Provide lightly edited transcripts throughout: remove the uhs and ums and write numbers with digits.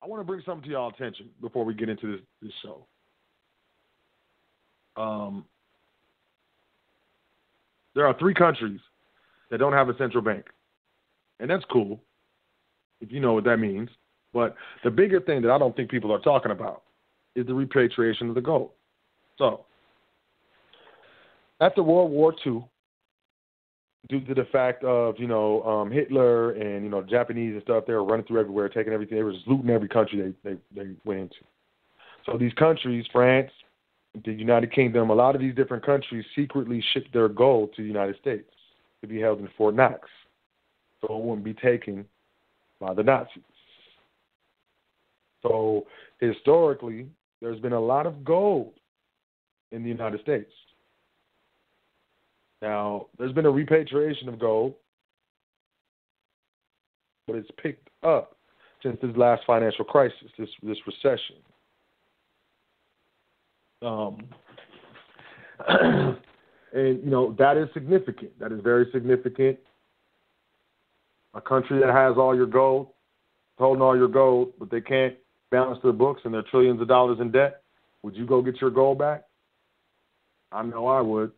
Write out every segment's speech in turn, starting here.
I want to bring something to y'all attention before we get into this show. There are 3 countries that don't have a central bank. And that's cool, if you know what that means. But the bigger thing that I don't think people are talking about is the repatriation of the gold. So, after World War II, due to the fact of, Hitler and, Japanese and stuff, they were running through everywhere, taking everything. They were just looting every country they went into. So these countries, France, the United Kingdom, a lot of these different countries secretly shipped their gold to the United States to be held in Fort Knox, so it wouldn't be taken by the Nazis. So historically, there's been a lot of gold in the United States. Now, there's been a repatriation of gold, but it's picked up since this last financial crisis, this recession. And, that is significant. That is very significant. A country that has all your gold, holding all your gold, but they can't balance their books and they're trillions of dollars in debt, would you go get your gold back? I know I would.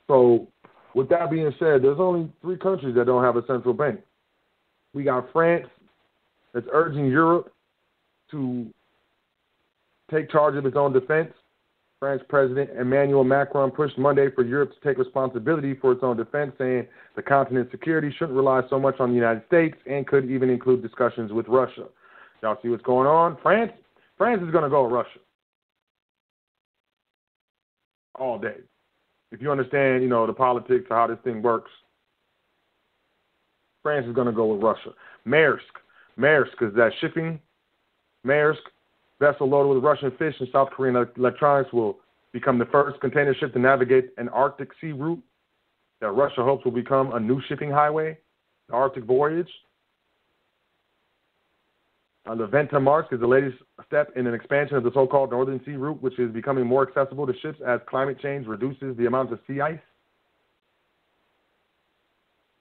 So, with that being said, there's only 3 countries that don't have a central bank. We got France that's urging Europe to take charge of its own defense. French President Emmanuel Macron pushed Monday for Europe to take responsibility for its own defense, saying the continent's security shouldn't rely so much on the United States and could even include discussions with Russia. Y'all see what's going on? France is going to go with Russia all day. If you understand, the politics of how this thing works, France is going to go with Russia. Maersk, because that shipping, Maersk, vessel loaded with Russian fish and South Korean electronics will become the first container ship to navigate an Arctic sea route that Russia hopes will become a new shipping highway, the Arctic voyage. The Venta Marsk is the latest step in an expansion of the so-called Northern Sea route, which is becoming more accessible to ships as climate change reduces the amount of sea ice.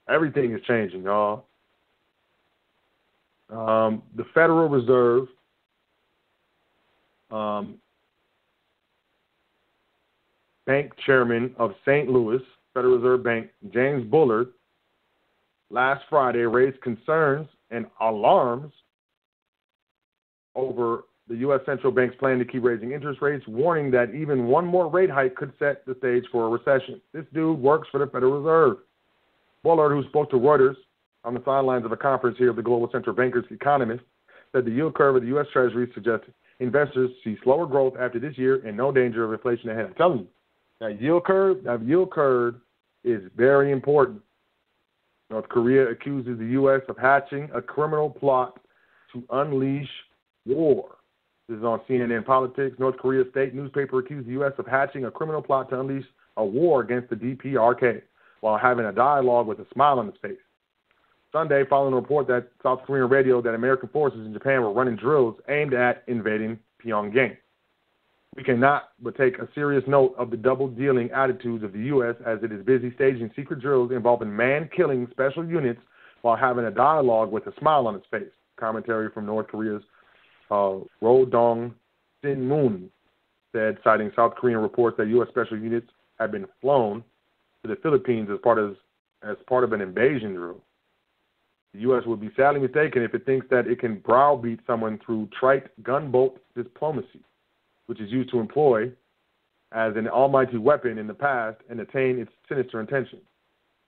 Everything is changing, y'all. The Federal Reserve Bank Chairman of St. Louis, Federal Reserve Bank, James Bullard, last Friday raised concerns and alarms over the U.S. Central Bank's plan to keep raising interest rates, warning that even one more rate hike could set the stage for a recession. This dude works for the Federal Reserve. Bullard, who spoke to Reuters on the sidelines of a conference here of the Global Central Bankers Economists, said the yield curve of the U.S. Treasury suggests investors see slower growth after this year and no danger of inflation ahead. I'm telling you, that yield curve is very important. North Korea accuses the U.S. of hatching a criminal plot to unleash war. This is on CNN Politics. North Korea state newspaper accused the U.S. of hatching a criminal plot to unleash a war against the DPRK while having a dialogue with a smile on his face. Sunday, following a report that South Korean radio that American forces in Japan were running drills aimed at invading Pyongyang. We cannot but take a serious note of the double-dealing attitudes of the U.S. as it is busy staging secret drills involving man-killing special units while having a dialogue with a smile on its face. Commentary from North Korea's Ro Dong-sin-moon said, citing South Korean reports that U.S. special units have been flown to the Philippines as part of an invasion drill. The U.S. would be sadly mistaken if it thinks that it can browbeat someone through trite gunboat diplomacy, which is used to employ as an almighty weapon in the past and attain its sinister intention.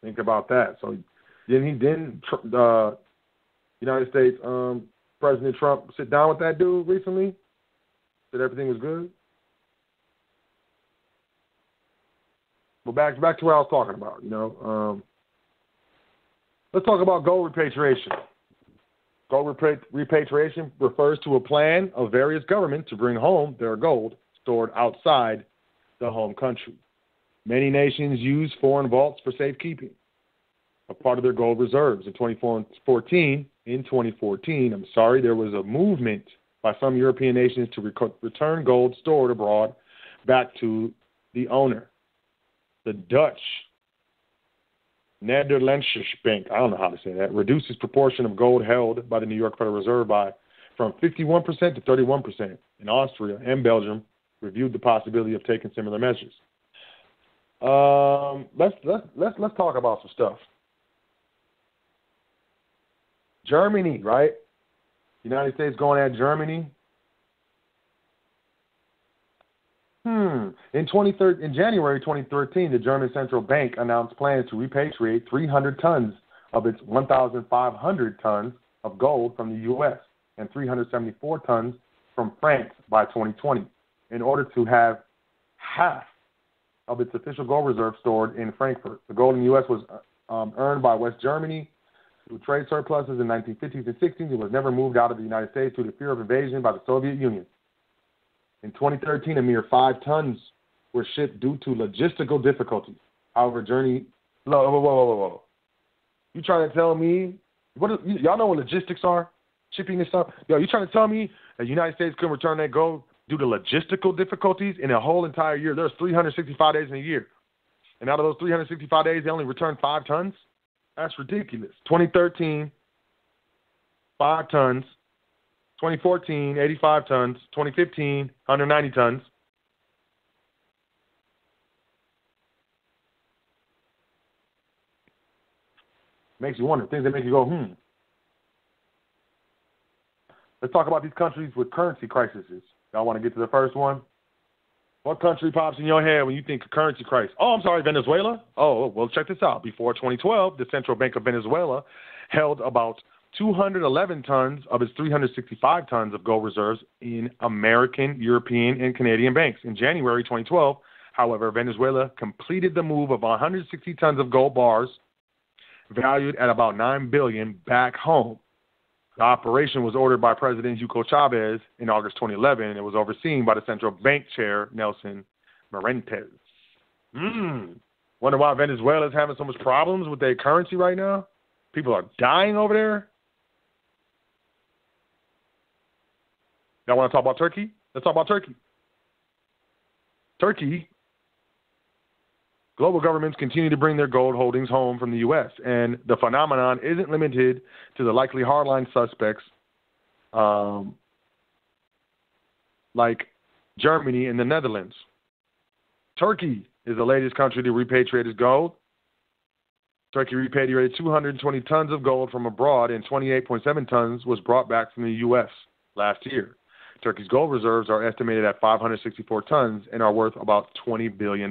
Think about that. So didn't United States President Trump sit down with that dude recently? Said everything was good? Well, back to what I was talking about, Let's talk about gold repatriation. Gold repatriation refers to a plan of various governments to bring home their gold stored outside the home country. Many nations use foreign vaults for safekeeping, a part of their gold reserves. In 2014, there was a movement by some European nations to return gold stored abroad back to the owner. The Dutch Netherlands Bank, I don't know how to say that, reduced its proportion of gold held by the New York Federal Reserve from 51% to 31%. And Austria and Belgium reviewed the possibility of taking similar measures. Let's talk about some stuff. Germany, right? United States going at Germany. In January 2013, the German Central Bank announced plans to repatriate 300 tons of its 1,500 tons of gold from the U.S. and 374 tons from France by 2020 in order to have half of its official gold reserve stored in Frankfurt. The gold in the U.S. was earned by West Germany through trade surpluses in 1950s and 60s. It was never moved out of the United States due to fear of invasion by the Soviet Union. In 2013, a mere 5 tons were shipped due to logistical difficulties. However, whoa. You trying to tell me, y'all know what logistics are? Shipping and stuff? Yo, you trying to tell me that the United States couldn't return that gold due to logistical difficulties in a whole entire year? There's 365 days in a year. And out of those 365 days, they only returned 5 tons? That's ridiculous. 2013, 5 tons. 2014, 85 tons. 2015, 190 tons. Makes you wonder. Things that make you go, Let's talk about these countries with currency crises. Y'all want to get to the first one? What country pops in your head when you think of currency crisis? Oh, I'm sorry, Venezuela? Oh, well, check this out. Before 2012, the Central Bank of Venezuela held about 211 tons of its 365 tons of gold reserves in American, European, and Canadian banks. In January 2012, however, Venezuela completed the move of 160 tons of gold bars valued at about $9 billion back home. The operation was ordered by President Hugo Chavez in August 2011 and was overseen by the central bank chair, Nelson Marentes. Wonder why Venezuela is having so much problems with their currency right now? People are dying over there. Y'all want to talk about Turkey? Let's talk about Turkey. Turkey, global governments continue to bring their gold holdings home from the U.S., and the phenomenon isn't limited to the likely hardline suspects like Germany and the Netherlands. Turkey is the latest country to repatriate its gold. Turkey repatriated 220 tons of gold from abroad, and 28.7 tons was brought back from the U.S. last year. Turkey's gold reserves are estimated at 564 tons and are worth about $20 billion.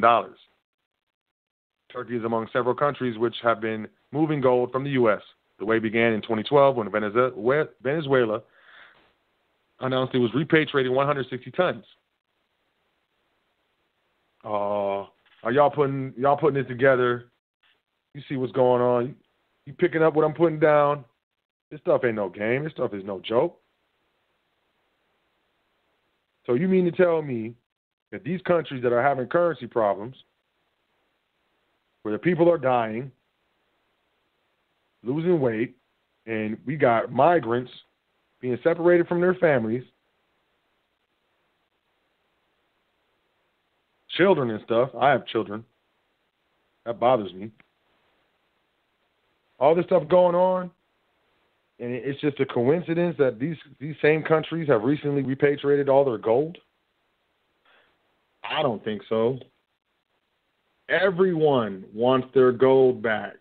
Turkey is among several countries which have been moving gold from the U.S. The way began in 2012 when Venezuela announced it was repatriating 160 tons. Are y'all putting it together? You see what's going on. You picking up what I'm putting down. This stuff ain't no game. This stuff is no joke. So you mean to tell me that these countries that are having currency problems, where the people are dying, losing weight, and we got migrants being separated from their families, children and stuff. I have children. That bothers me. All this stuff going on, and it's just a coincidence that these same countries have recently repatriated all their gold? I don't think so. Everyone wants their gold back.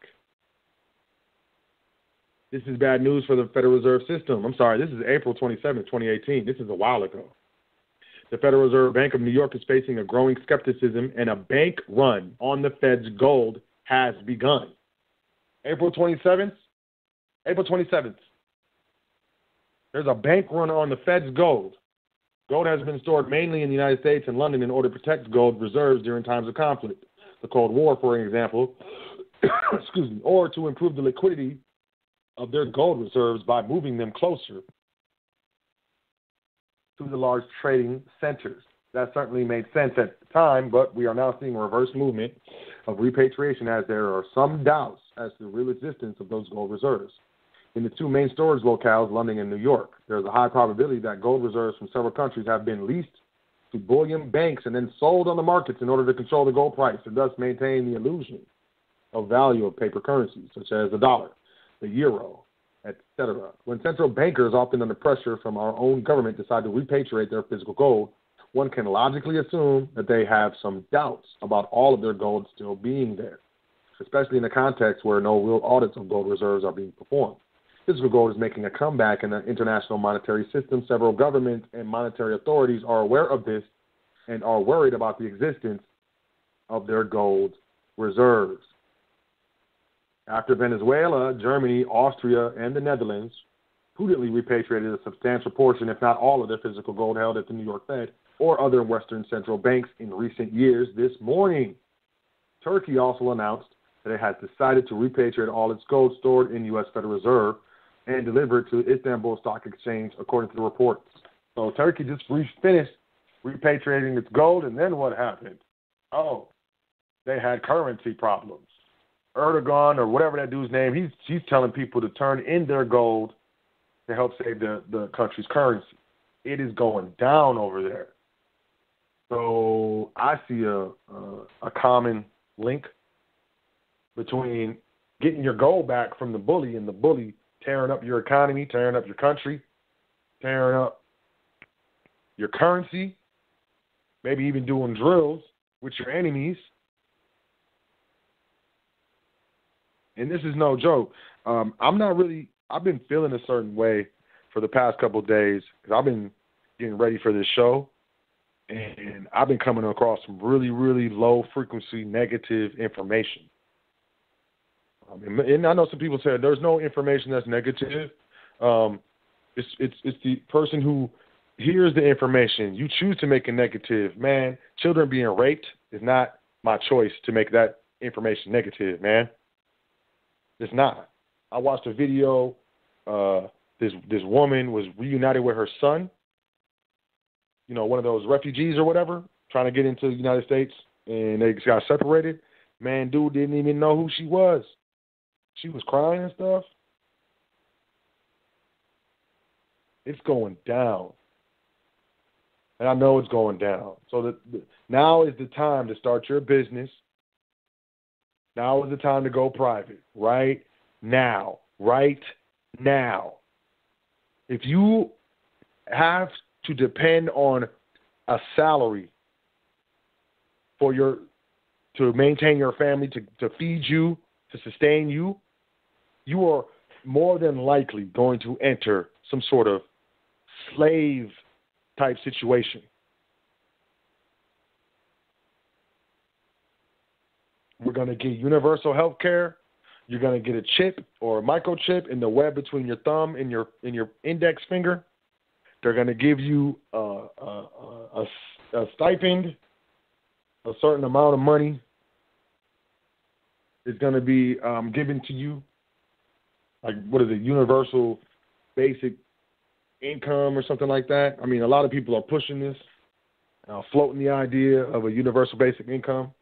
This is bad news for the Federal Reserve System. I'm sorry, this is April 27, 2018. This is a while ago. The Federal Reserve Bank of New York is facing a growing skepticism, and a bank run on the Fed's gold has begun. April 27th? April 27th. There's a bank run on the Fed's gold. Gold has been stored mainly in the United States and London in order to protect gold reserves during times of conflict. The Cold War, for example, excuse me, or to improve the liquidity of their gold reserves by moving them closer to the large trading centers. That certainly made sense at the time, but we are now seeing a reverse movement of repatriation as there are some doubts as to the real existence of those gold reserves. In the two main storage locales, London and New York, there is a high probability that gold reserves from several countries have been leased to bullion banks and then sold on the markets in order to control the gold price and thus maintain the illusion of value of paper currencies, such as the dollar, the euro, etc. When central bankers, often under pressure from our own government, decide to repatriate their physical gold, one can logically assume that they have some doubts about all of their gold still being there, especially in a context where no real audits of gold reserves are being performed. Physical gold is making a comeback in the international monetary system. Several governments and monetary authorities are aware of this and are worried about the existence of their gold reserves. After Venezuela, Germany, Austria, and the Netherlands prudently repatriated a substantial portion, if not all, of their physical gold held at the New York Fed or other Western central banks in recent years, this morning, Turkey also announced that it has decided to repatriate all its gold stored in U.S. Federal Reserve and deliver it to Istanbul Stock Exchange, according to the reports. So Turkey just finished repatriating its gold, and then what happened? Oh, they had currency problems. Erdogan, or whatever that dude's name, he's telling people to turn in their gold to help save the country's currency. It is going down over there. So I see a common link between getting your gold back from the bully and the bully tearing up your economy, tearing up your country, tearing up your currency, maybe even doing drills with your enemies. And this is no joke. I've been feeling a certain way for the past couple of days because I've been getting ready for this show, and I've been coming across some really, really low frequency negative information. And I know some people say there's no information that's negative. It's the person who hears the information. You choose to make it negative, man. Children being raped is not my choice to make that information negative, man. It's not. I watched a video. This woman was reunited with her son. You know, one of those refugees or whatever, trying to get into the United States, and they got separated. Man, dude didn't even know who she was. She was crying and stuff. It's going down. And I know it's going down. So now is the time to start your business. Now is the time to go private. Right now. Right now. If you have to depend on a salary to maintain your family, to feed you, to sustain you, you are more than likely going to enter some sort of slave type situation. We're going to get universal health care. You're going to get a chip or a microchip in the web between your thumb and your index finger. They're going to give you a stipend, a certain amount of money is going to be given to you. Like, what is it, universal basic income or something like that? I mean, a lot of people are pushing this, floating the idea of a universal basic income.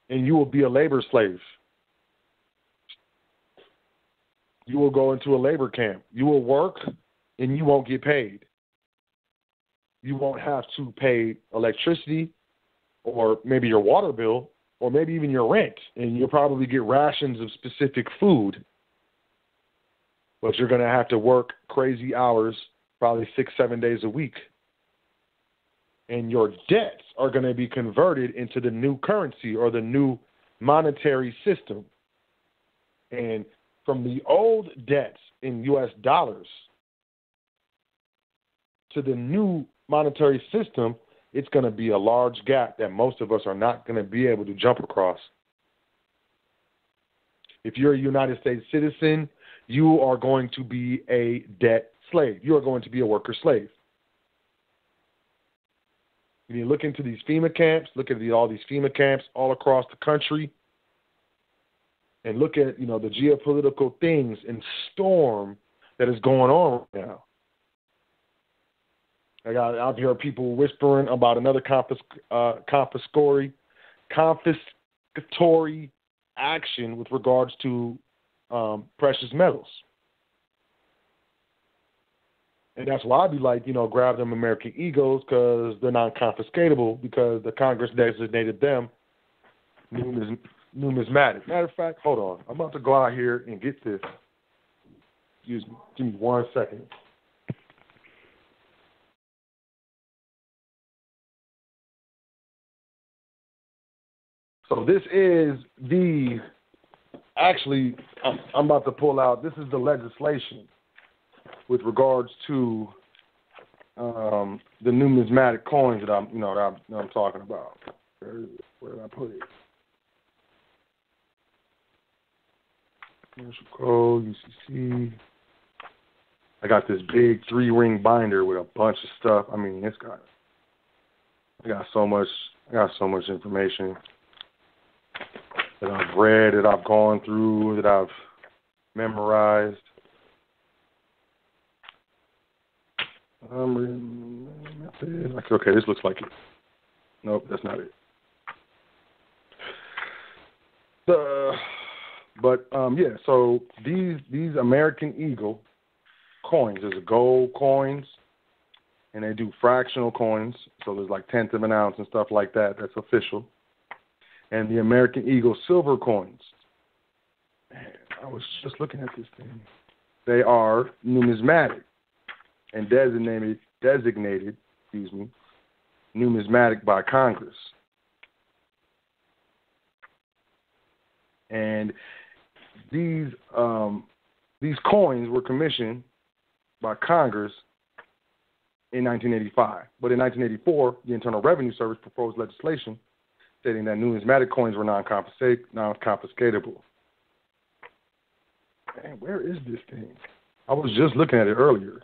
And you will be a labor slave. You will go into a labor camp. You will work and you won't get paid. You won't have to pay electricity or maybe your water bill or maybe even your rent. And you'll probably get rations of specific food. But you're going to have to work crazy hours, probably 6-7 days a week. And your debts are going to be converted into the new currency or the new monetary system. And from the old debts in U.S. dollars to the new monetary system, it's going to be a large gap that most of us are not going to be able to jump across. If you're a United States citizen, you are going to be a debt slave. You are going to be a worker slave. When you look into these FEMA camps, look at all these FEMA camps all across the country, and look at, the geopolitical things and storm that is going on right now. I got out here people whispering about another confiscatory action with regards to precious metals. And that's why I'd be like, grab them American Eagles because they're non-confiscatable because the Congress designated them numismatic. Matter of fact, hold on. I'm about to go out here and get this. Excuse me. Give me 1 second. So this is I'm about to pull out, this is the legislation with regards to the numismatic coins that I'm talking about. Where did I put it? Commercial code, UCC. I got this big 3-ring binder with a bunch of stuff. I mean, I got so much information that I've read, that I've gone through, that I've memorized. Okay, this looks like it. Nope, that's not it. So these American Eagle coins, there's gold coins, and they do fractional coins, so there's like tenth of an ounce and stuff like that. That's official. And the American Eagle silver coins. Man, I was just looking at this thing. They are numismatic and designated, numismatic by Congress. And these coins were commissioned by Congress in 1985. But in 1984, the Internal Revenue Service proposed legislation stating that numismatic coins were non-confiscatable. Man, where is this thing? I was just looking at it earlier.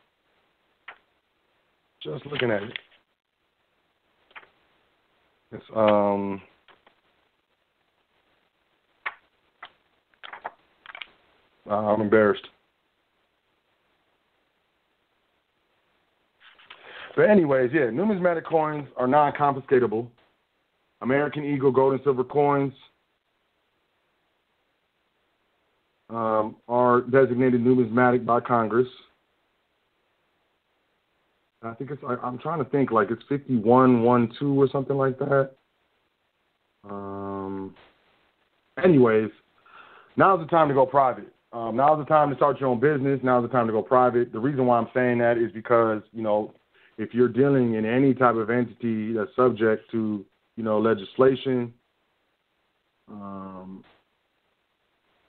Just looking at it. It's I'm embarrassed. But anyways, yeah, numismatic coins are non-confiscatable. American Eagle gold and silver coins are designated numismatic by Congress. I think I'm trying to think, like it's 5112 or something like that. Anyways, now's the time to go private. Now's the time to start your own business. Now's the time to go private. The reason why I'm saying that is because, if you're dealing in any type of entity that's subject to, legislation,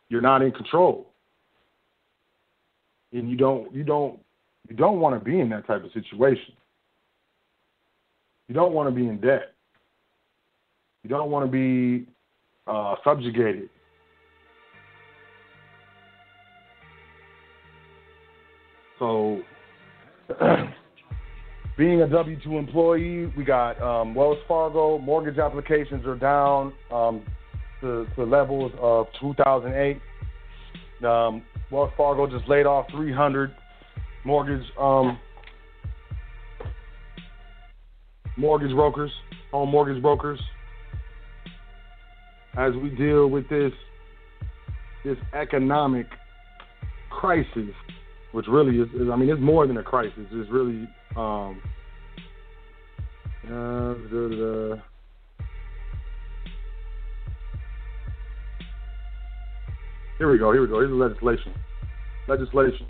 you're not in control. And you don't want to be in that type of situation. You don't want to be in debt. You don't want to be subjugated. So, being a W-2 employee, we got Wells Fargo. Mortgage applications are down to levels of 2008. Wells Fargo just laid off 300 mortgage brokers, home mortgage brokers, as we deal with this economic crisis, which really is, it's more than a crisis. It's really, Here we go. Here's the legislation.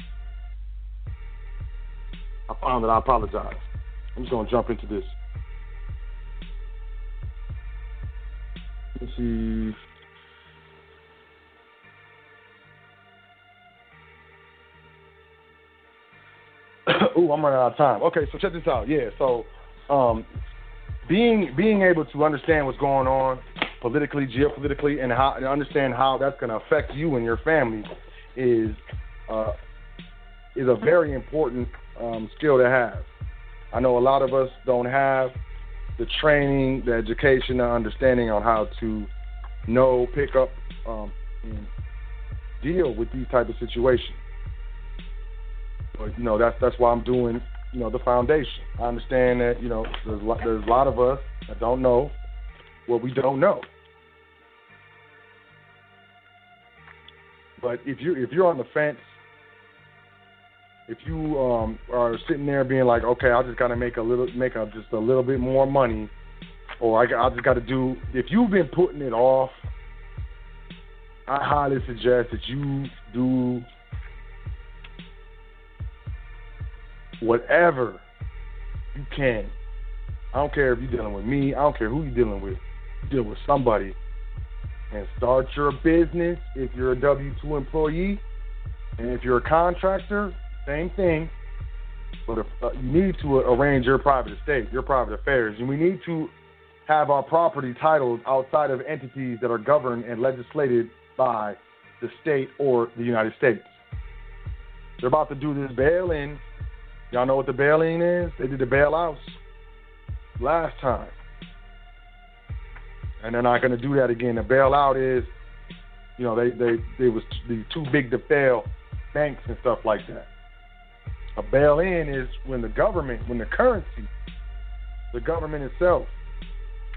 I found it. I apologize. I'm just going to jump into this. Let's see. Ooh, I'm running out of time. Okay, so check this out. Yeah, so being able to understand what's going on politically, geopolitically, and understand how that's going to affect you and your family is a very important skill to have. I know a lot of us don't have the training, the education, the understanding on how to pick up, and deal with these type of situations. But that's why I'm doing the foundation. I understand that there's a lot of us that don't know what we don't know. But if you're on the fence, if you are sitting there being like, okay, I just got to make just a little bit more money, or I just got to do. If you've been putting it off I highly suggest that you do whatever you can. I don't care if you're dealing with me. I don't care who you're dealing with. You deal with somebody. And start your business if you're a W-2 employee. And if you're a contractor, same thing. But you need to arrange your private estate, your private affairs. And we need to have our property titled outside of entities that are governed and legislated by the state or the United States. They're about to do this bail-in. Y'all know what the bail-in is? They did the bailouts last time. And they're not going to do that again. The bailout is, they was too big to fail banks and stuff like that. A bail-in is when the government itself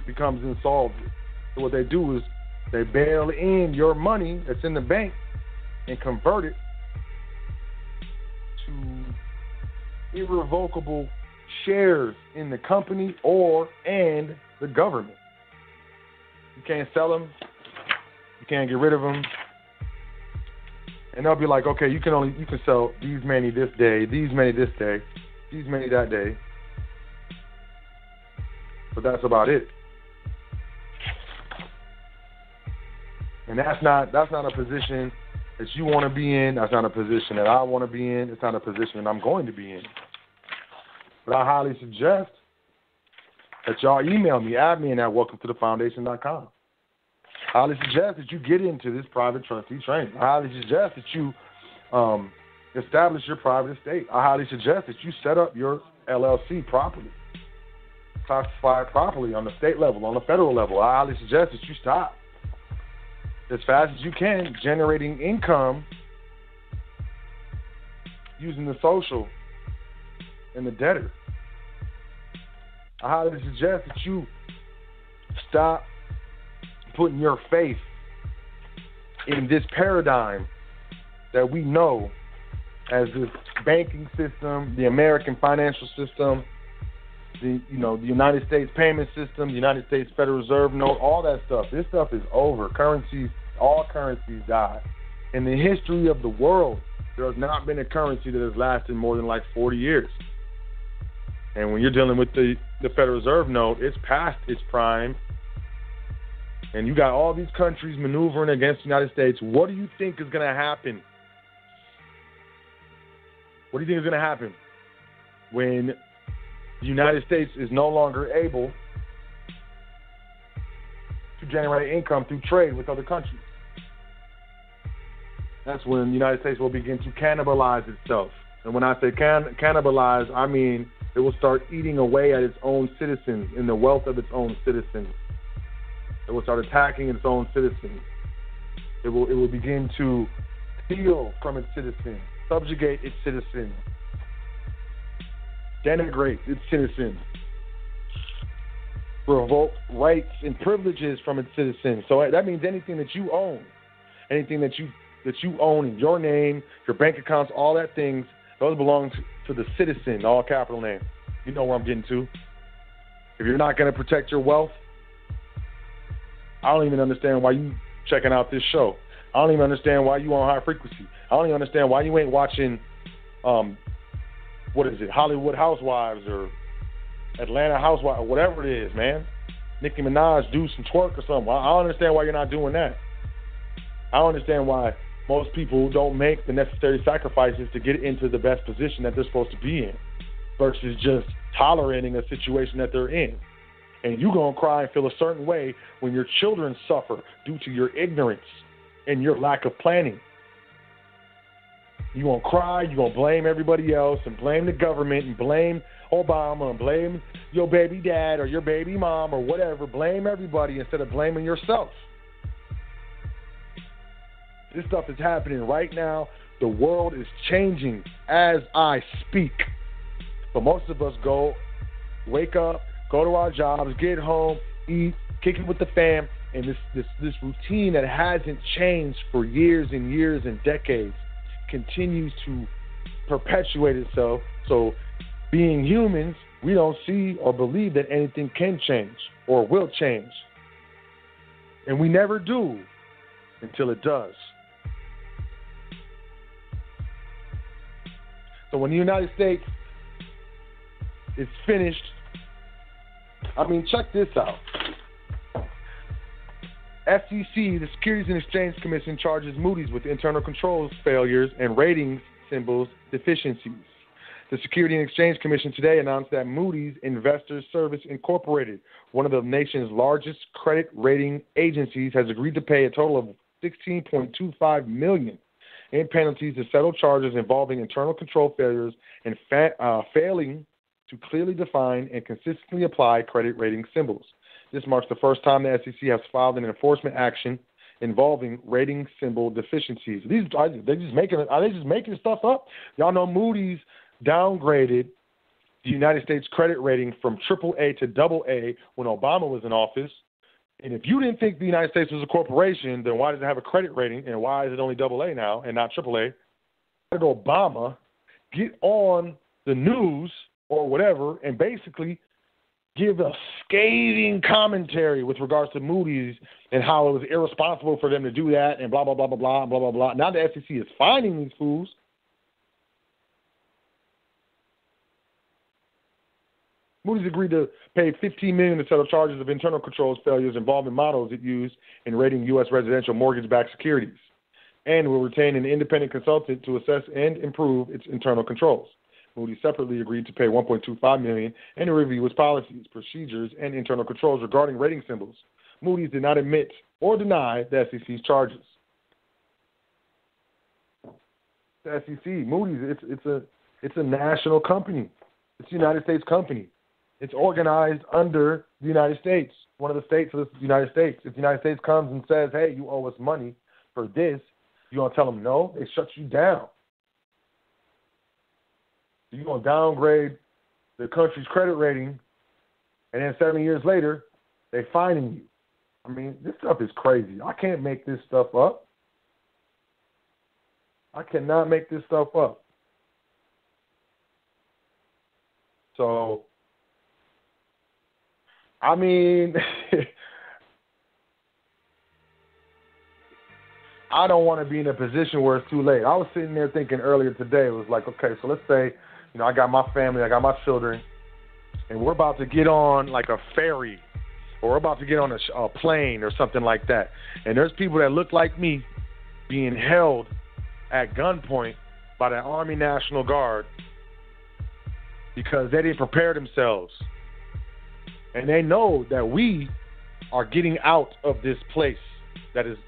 becomes insolvent. So what they do is they bail in your money that's in the bank and convert it to irrevocable shares in the company and the government. You can't sell them. You can't get rid of them. And they'll be like, okay, you can sell these many this day, these many this day, these many that day. But that's about it. And that's not a position that you want to be in. That's not a position that I want to be in. It's not a position that I'm going to be in. But I highly suggest that y'all email me, admin at welcometothefoundation.com. I highly suggest that you get into this private trustee training. I highly suggest that you establish your private estate. I highly suggest that you set up your LLC properly, classify it properly on the state level, on the federal level. I highly suggest that you stop as fast as you can generating income using the social and the debtor. I highly suggest that you stop putting your faith in this paradigm that we know as this banking system, the American financial system, the United States payment system, the United States Federal Reserve note, all that stuff. This stuff is over. All currencies die. In the history of the world, there has not been a currency that has lasted more than like 40 years. And when you're dealing with the Federal Reserve note, it's past its prime. And you got all these countries maneuvering against the United States. What do you think is going to happen? What do you think is going to happen when the United States is no longer able to generate income through trade with other countries? That's when the United States will begin to cannibalize itself. And when I say cannibalize, I mean it will start eating away at its own citizens and the wealth of its own citizens. It will start attacking its own citizens. It will begin to steal from its citizens, subjugate its citizens, denigrate its citizens, revoke rights and privileges from its citizens. So that means anything that you own, anything that you own in your name, your bank accounts, all that things, those belong to the citizen, all capital name. You know where I'm getting to. If you're not going to protect your wealth, I don't even understand why you checking out this show. I don't even understand why you on high frequency. I don't even understand why you ain't watching, Hollywood Housewives or Atlanta Housewives, or whatever it is, man. Nicki Minaj do some twerk or something. I don't understand why you're not doing that. I don't understand why most people don't make the necessary sacrifices to get into the best position that they're supposed to be in versus just tolerating a situation that they're in. And you're going to cry and feel a certain way when your children suffer due to your ignorance and your lack of planning. You're going to cry, you're going to blame everybody else and blame the government and blame Obama and blame your baby dad or your baby mom or whatever. Blame everybody instead of blaming yourself. This stuff is happening right now. The world is changing as I speak. But most of us wake up, go to our jobs, get home, eat, kick it with the fam, and this routine that hasn't changed for years and years and decades continues to perpetuate itself. So being humans, we don't see or believe that anything can change or will change. And we never do. until it does. So when the United States is finished, check this out. SEC, the Securities and Exchange Commission, charges Moody's with internal controls failures and ratings symbols deficiencies. The Securities and Exchange Commission today announced that Moody's Investors Service Incorporated, one of the nation's largest credit rating agencies, has agreed to pay a total of $16.25 million in penalties to settle charges involving internal control failures and failing to clearly define and consistently apply credit rating symbols. This marks the first time the SEC has filed an enforcement action involving rating symbol deficiencies. Are they just making stuff up? Y'all know Moody's downgraded the United States credit rating from AAA to AA when Obama was in office. And if you didn't think the United States was a corporation, then why does it have a credit rating, and why is it only AA now and not AAA? Why did Obama get on the news or whatever and basically give a scathing commentary with regards to Moody's and how it was irresponsible for them to do that and blah, blah, blah, blah, blah, blah, blah, blah. Now the SEC is fining these fools. Moody's agreed to pay $15 million to settle charges of internal controls failures involving models it used in rating U.S. residential mortgage-backed securities, and will retain an independent consultant to assess and improve its internal controls. Moody's separately agreed to pay $1.25 million and to review its policies, procedures, and internal controls regarding rating symbols. Moody's did not admit or deny the SEC's charges. The SEC, Moody's, it's a national company. It's a United States company. It's organized under the United States, one of the states of the United States. If the United States comes and says, hey, you owe us money for this, you going to tell them no? They shut you down. You're going to downgrade the country's credit rating, and then 7 years later, they're fining you. This stuff is crazy. I can't make this stuff up. I cannot make this stuff up. So, I don't want to be in a position where it's too late. I was sitting there thinking earlier today, it was like, okay, so let's say, I got my family, I got my children, and we're about to get on like a ferry, or we're about to get on a plane or something like that. And there's people that look like me being held at gunpoint by the Army National Guard because they didn't prepare themselves. And they know that we are getting out of this place that is,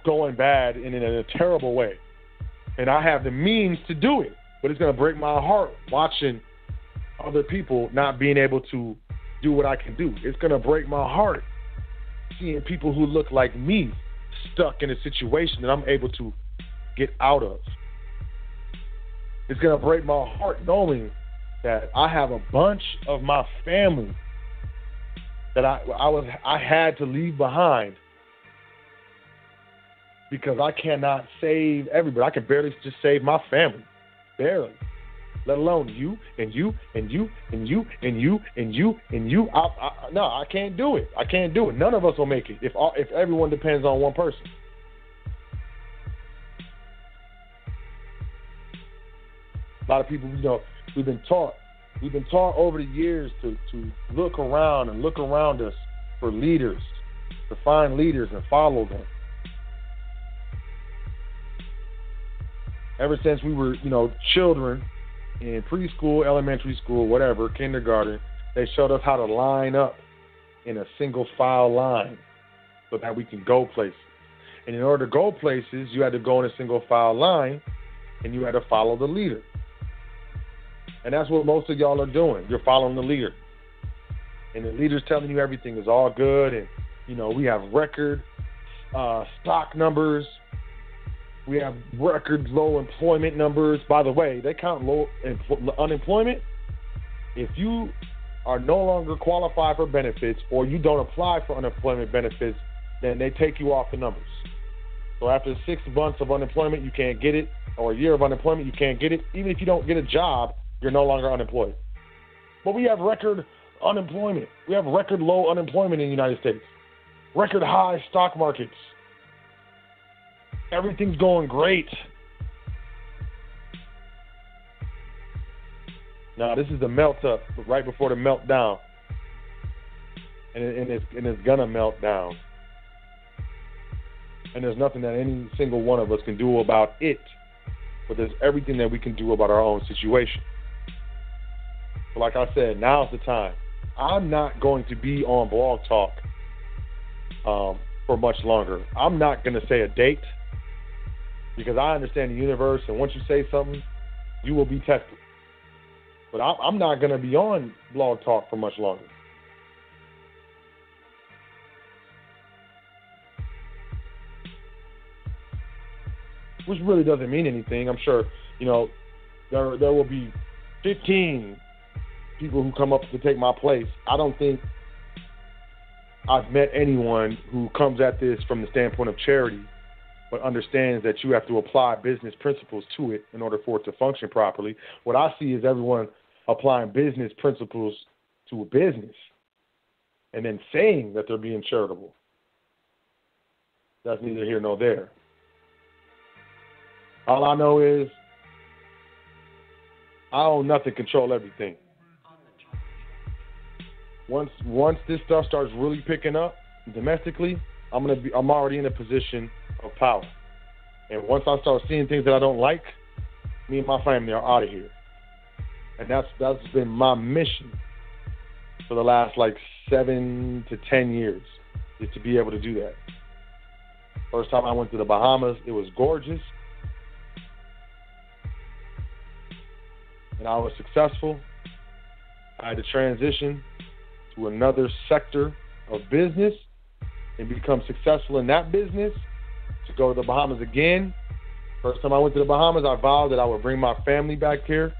going bad and in a terrible way. And I have the means to do it. But it's going to break my heart watching other people not being able to do what I can do. It's going to break my heart seeing people who look like me stuck in a situation that I'm able to get out of. It's going to break my heart knowing that I have a bunch of my family that I had to leave behind because I cannot save everybody. I can barely just save my family, barely. Let alone you and you and you and you and you and you and you. No, I can't do it. I can't do it. None of us will make it if everyone depends on one person. A lot of people, we've been taught over the years to look around and look around us for leaders, to find leaders and follow them. Ever since we were, children in preschool, elementary school, whatever, kindergarten, they showed us how to line up in a single file line so that we can go places. And in order to go places, you had to go in a single file line and you had to follow the leader. And that's what most of y'all are doing. You're following the leader. And the leader's telling you everything is all good. And, we have record stock numbers. We have record low employment numbers. By the way, they count low unemployment. If you are no longer qualified for benefits or you don't apply for unemployment benefits, then they take you off the numbers. So after 6 months of unemployment, you can't get it, or a year of unemployment, you can't get it. Even if you don't get a job, you're no longer unemployed. But we have record unemployment. We have record low unemployment in the United States. Record high stock markets. Everything's going great. Now, this is the melt up, but right before the meltdown. And it's going to melt down. And there's nothing that any single one of us can do about it. But there's everything that we can do about our own situation. But like I said, now's the time. I'm not going to be on Blog Talk for much longer. I'm not going to say a date because I understand the universe, and once you say something, you will be tested. But I'm not going to be on Blog Talk for much longer. Which really doesn't mean anything. I'm sure, there will be 15 people who come up to take my place. I don't think I've met anyone who comes at this from the standpoint of charity, but understands that you have to apply business principles to it in order for it to function properly. What I see is everyone applying business principles to a business and then saying that they're being charitable. That's neither here nor there. All I know is I own nothing, control everything. Once this stuff starts really picking up domestically, I'm already in a position of power. And once I start seeing things that I don't like, me and my family are out of here. And that's been my mission for the last 7 to 10 years, is to be able to do that. First time I went to the Bahamas, it was gorgeous. And I was successful. I had to transition to another sector of business and become successful in that business to go to the Bahamas again. First time I went to the Bahamas, I vowed that I would bring my family back here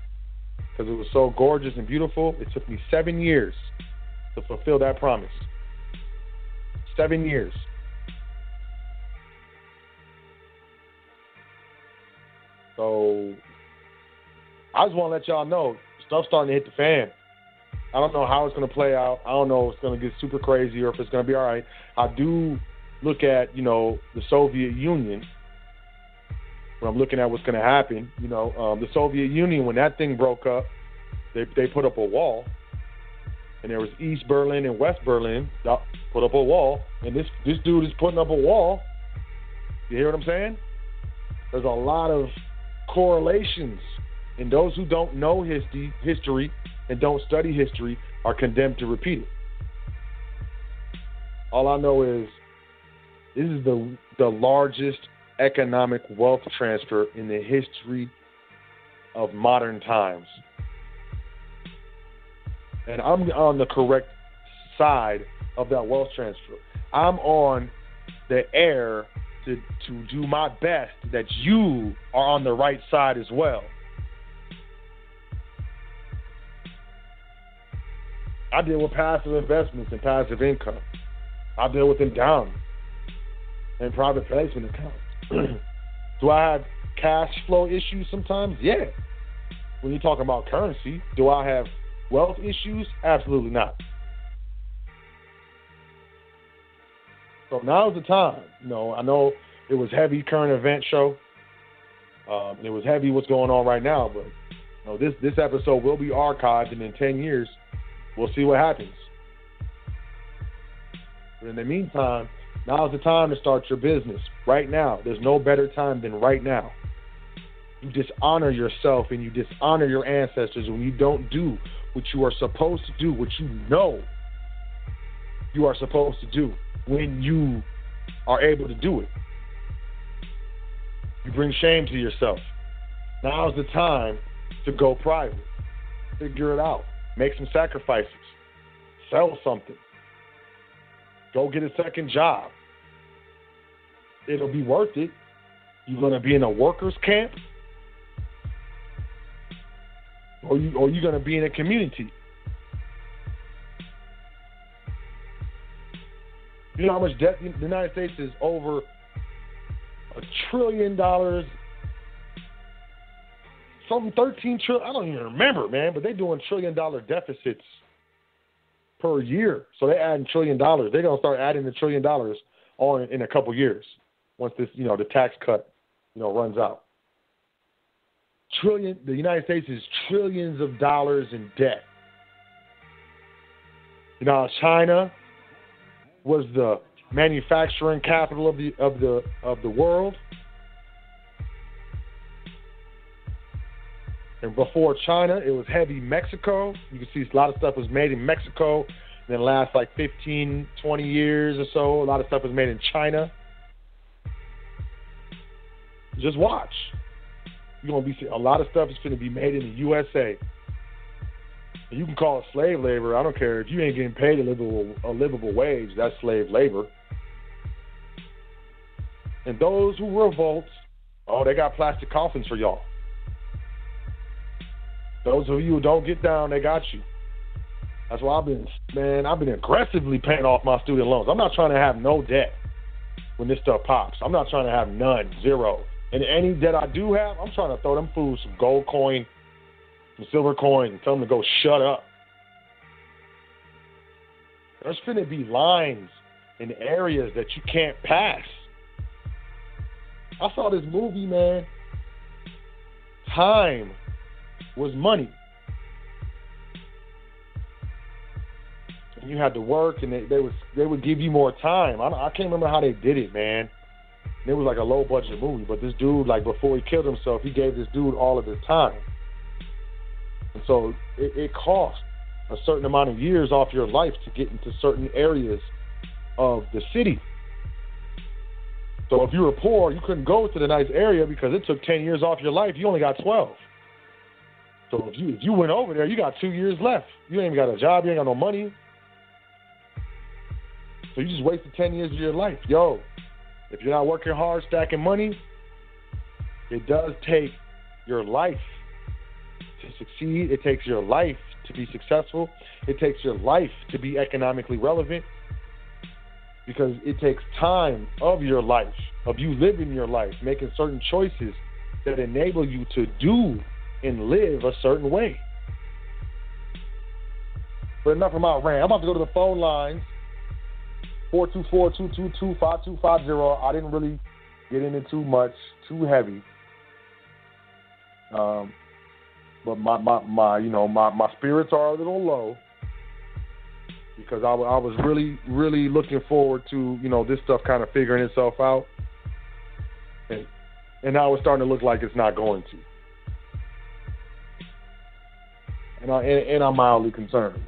because it was so gorgeous and beautiful. It took me 7 years to fulfill that promise. 7 years. So I just want to let y'all know, stuff's starting to hit the fan. I don't know how it's going to play out. I don't know if it's going to get super crazy or if it's going to be all right. I do look at, the Soviet Union. When I'm looking at what's going to happen, the Soviet Union, when that thing broke up, they put up a wall. And there was East Berlin and West Berlin. Put up a wall. And this dude is putting up a wall. You hear what I'm saying? There's a lot of correlations. And those who don't know history and don't study history are condemned to repeat it. All I know is this is the largest economic wealth transfer in the history of modern times. And I'm on the correct side of that wealth transfer. I'm on the air to do my best that you are on the right side as well. I deal with passive investments and passive income. I deal with endowment and private placement accounts. Do I have cash flow issues sometimes? Yeah. When you're talking about currency, do I have wealth issues? Absolutely not. So now's the time. I know it was heavy current event show. It was heavy what's going on right now, but this episode will be archived, and in 10 years, we'll see what happens. But in the meantime, now's the time to start your business. Right now. There's no better time than right now. You dishonor yourself and you dishonor your ancestors when you don't do what you are supposed to do, what you know you are supposed to do when you are able to do it. You bring shame to yourself. Now's the time to go private. Figure it out. Make some sacrifices. Sell something. Go get a second job. It'll be worth it. You're going to be in a workers' camp, or you're going to be in a community. You know how much debt the United States is? Over $1 trillion. Something 13 trillion. I don't even remember, man. But they're doing $1 trillion deficits per year. So they're adding $1 trillion. They're going to start adding the $1 trillion on in a couple years once this, the tax cut, runs out. The United States is trillions of dollars in debt. China was the manufacturing capital of the world. And before China, it was heavy Mexico. You can see a lot of stuff was made in Mexico. And then last 15, 20 years or so, a lot of stuff was made in China. Just watch. You're gonna be a lot of stuff is going to be made in the USA. And you can call it slave labor. I don't care if you ain't getting paid a livable wage. That's slave labor. And those who revolt, they got plastic coffins for y'all. Those of you who don't get down, they got you. That's why I've been aggressively paying off my student loans. I'm not trying to have no debt when this stuff pops. I'm not trying to have none, zero. And any debt I do have, I'm trying to throw them fools some gold coin, some silver coin, and tell them to go shut up. There's going to be lines in areas that you can't pass. I saw this movie, man. Time was money. And you had to work, and they would give you more time. I can't remember how they did it, man. And it was like a low-budget movie, but this dude, before he killed himself, he gave this dude all of his time. And so it cost a certain amount of years off your life to get into certain areas of the city. So if you were poor, you couldn't go to the nice area because it took 10 years off your life. You only got 12. So if you went over there, you got 2 years left. You ain't got a job. You ain't got no money. So you just wasted 10 years of your life. Yo, if you're not working hard, stacking money, it does take your life to succeed. It takes your life to be successful. It takes your life to be economically relevant because it takes time of your life, of you living your life, making certain choices that enable you to do and live a certain way. But enough of my rant. I'm about to go to the phone lines. 424-222-5250. I didn't really get into too much, too heavy. But my spirits are a little low because I was really, really looking forward to, this stuff kind of figuring itself out. And now it's starting to look like it's not going to. And I'm mildly concerned.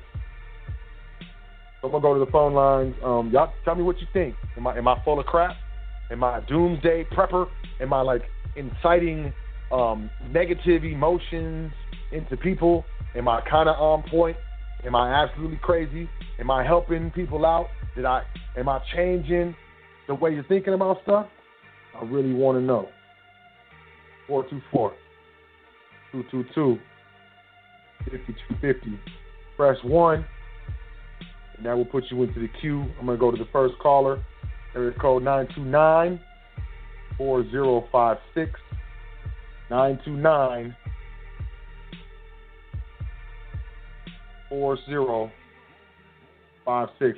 So I'm going to go to the phone lines. Y'all tell me what you think. Am I full of crap? Am I a doomsday prepper? Am I inciting negative emotions into people? Am I kind of on point? Am I absolutely crazy? Am I helping people out? Am I changing the way you're thinking about stuff? I really want to know. 424-222-5250. Press 1, and that will put you into the queue. I'm going to go to the first caller. Area code 929-4056. 929-4056.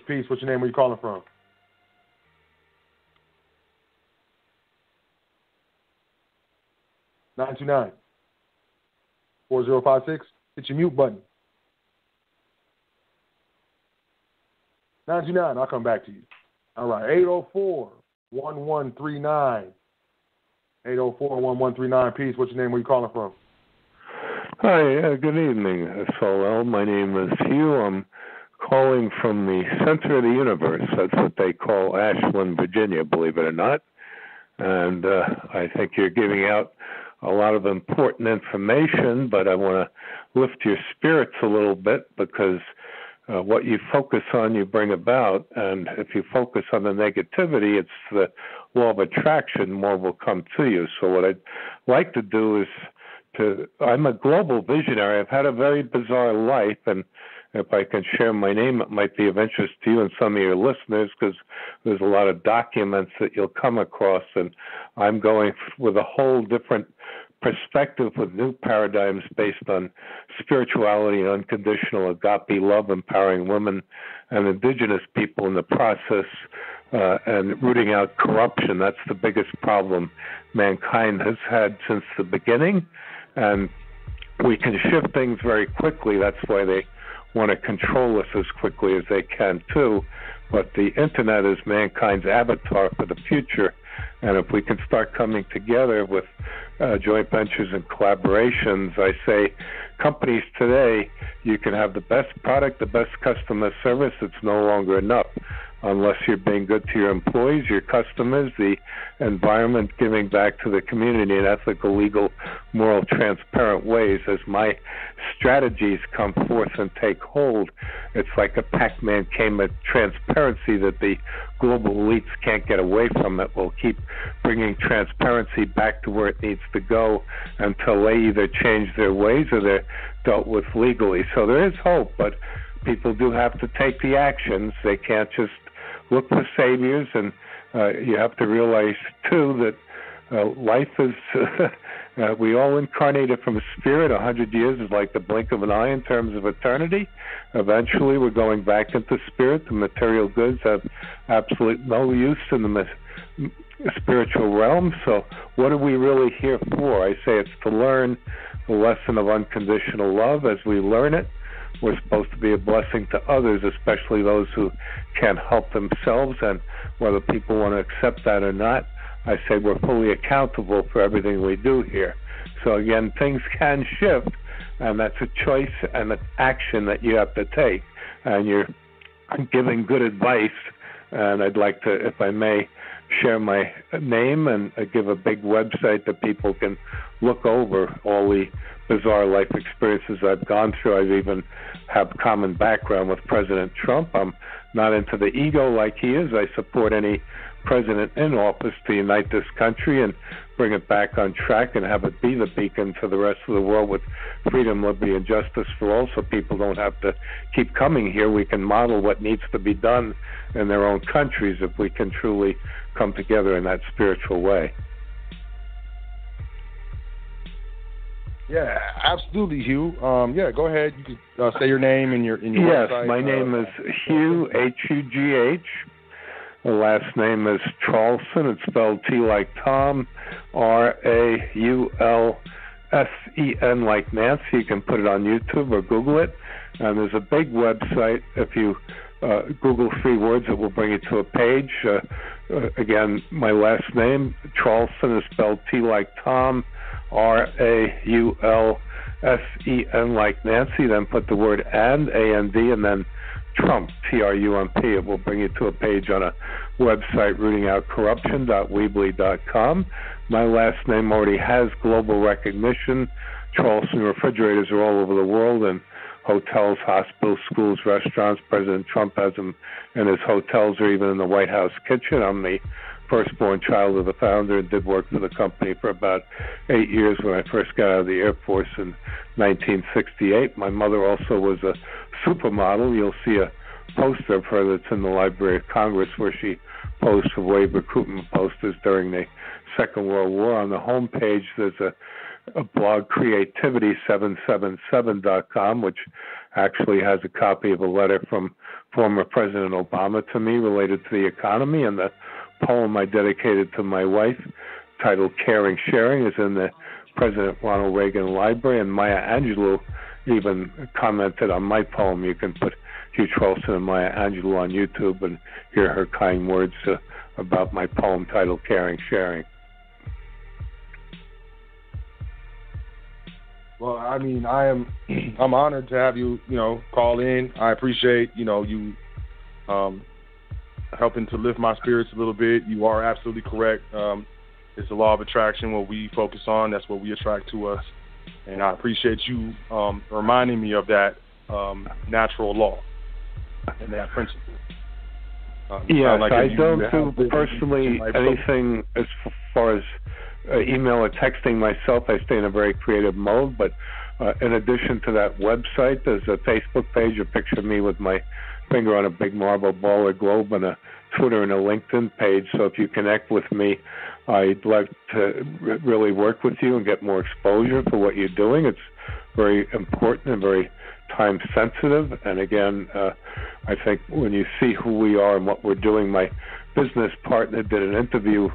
Peace. What's your name? Where you calling from? (929) 4056. Hit your mute button. 929. I'll come back to you. All right. 804-1139. 804-1139. Peace. What's your name? Where you calling from? Hi. Good evening, Solel. My name is Hugh. I'm calling from the center of the universe. That's what they call Ashland, Virginia, believe it or not. And I think you're giving out a lot of important information, but I want to lift your spirits a little bit because what you focus on, you bring about. And if you focus on the negativity, it's the law of attraction, more will come to you. So what I'd like to do is I'm a global visionary. I've had a very bizarre life, and if I can share my name, it might be of interest to you and some of your listeners because there's a lot of documents that you'll come across, and I'm going with a whole different perspective with new paradigms based on spirituality and unconditional agape love, empowering women and indigenous people in the process, and rooting out corruption. That's the biggest problem mankind has had since the beginning, and we can shift things very quickly. That's why they want to control us as quickly as they can too. But the internet is mankind's avatar for the future, and if we can start coming together with joint ventures and collaborations, I say companies today, you can have the best product, the best customer service. It's no longer enough unless you're being good to your employees, your customers, the environment, giving back to the community in ethical, legal, moral, transparent ways. As my strategies come forth and take hold, it's like a Pac-Man game of transparency that the global elites can't get away from. It will keep bringing transparency back to where it needs to go until they either change their ways or they're dealt with legally. So there is hope, but people do have to take the actions. They can't just look for saviors, and you have to realize, too, that life is, we all incarnated from a spirit. 100 years is like the blink of an eye in terms of eternity. Eventually, we're going back into spirit. The material goods have absolutely no use in the spiritual realm. So what are we really here for? I say it's to learn the lesson of unconditional love. As we learn it, we're supposed to be a blessing to others, especially those who can't help themselves. And whether people want to accept that or not, I say we're fully accountable for everything we do here. So again, things can shift, and that's a choice and an action that you have to take. And you're giving good advice, and I'd like to, if I may, share my name and give a big website that people can look over all the bizarre life experiences I've gone through. I've even have common background with President Trump. I'm not into the ego like he is. I support any president in office to unite this country and bring it back on track and have it be the beacon for the rest of the world with freedom, liberty, and justice for all, so people don't have to keep coming here. We can model what needs to be done in their own countries if we can truly come together in that spiritual way. Yeah, absolutely, Hugh. Yeah, go ahead. You can say your name and your yes, website. Yes, my name is Hugh, H-U-G-H. The last name is Charlson. It's spelled T like Tom, R-A-U-L-S-E-N like Nancy. You can put it on YouTube or Google it. And there's a big website. If you Google 3 words, it will bring you to a page. Again, my last name, Charlson, is spelled T like Tom, R-A-U-L-S-E-N like Nancy. Then put the word and, A-N-D, and then Trump, T-R-U-M-P. It will bring you to a page on a website, rootingoutcorruption.weebly.com. My last name already has global recognition. Charleston refrigerators are all over the world, and hotels, hospitals, schools, restaurants. President Trump has them in his hotels or even in the White House kitchen. I'm the firstborn child of the founder and did work for the company for about 8 years when I first got out of the Air Force in 1968. My mother also was a supermodel. You'll see a poster of her that's in the Library of Congress where she posed for wave recruitment posters during the Second World War. On the home page, there's a blog, creativity777.com, which actually has a copy of a letter from former President Obama to me related to the economy, and the poem I dedicated to my wife, titled Caring Sharing, is in the President Ronald Reagan Library, and Maya Angelou even commented on my poem. You can put Hugh Charlson and Maya Angelou on YouTube and hear her kind words about my poem titled Caring Sharing. Well, I mean, I'm honored to have you, call in. I appreciate, you helping to lift my spirits a little bit. You are absolutely correct. It's the law of attraction. What we focus on, that's what we attract to us. And I appreciate you reminding me of that natural law and that principle. Yes, I don't do personally anything as far as email or texting myself. I stay in a very creative mode, but in addition to that website, there's a Facebook page, a picture of me with my finger on a big marble ball or globe and a Twitter and a LinkedIn page. So if you connect with me, I'd like to really work with you and get more exposure for what you're doing. It's very important and very time sensitive. And again, I think when you see who we are and what we're doing, my business partner did an interview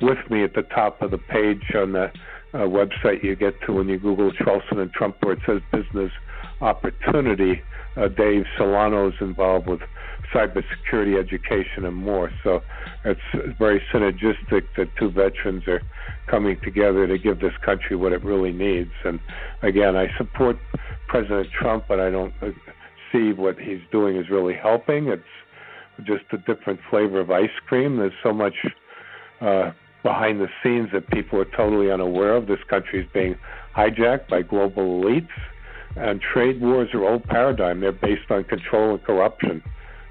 with me at the top of the page on the website you get to when you Google Charleston and Trump, where it says business opportunity. Dave Solano's involved with cybersecurity education and more. So it's very synergistic that two veterans are coming together to give this country what it really needs. And again, I support President Trump, but I don't see what he's doing is really helping. It's just a different flavor of ice cream. There's so much behind the scenes that people are totally unaware of. This country is being hijacked by global elites, and trade wars are old paradigm. They're based on control and corruption.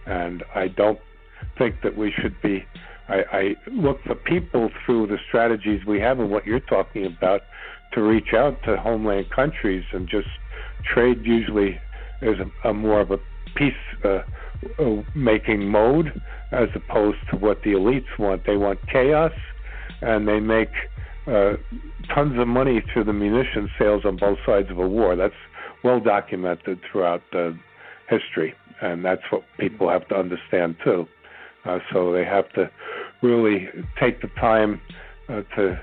And I don't think that we should be, I look for people through the strategies we have and what you're talking about to reach out to homeland countries, and just trade usually is a more of a peace making mode as opposed to what the elites want. They want chaos, and they make tons of money through the munition sales on both sides of a war. That's well documented throughout history, and that's what people have to understand too. So they have to really take the time to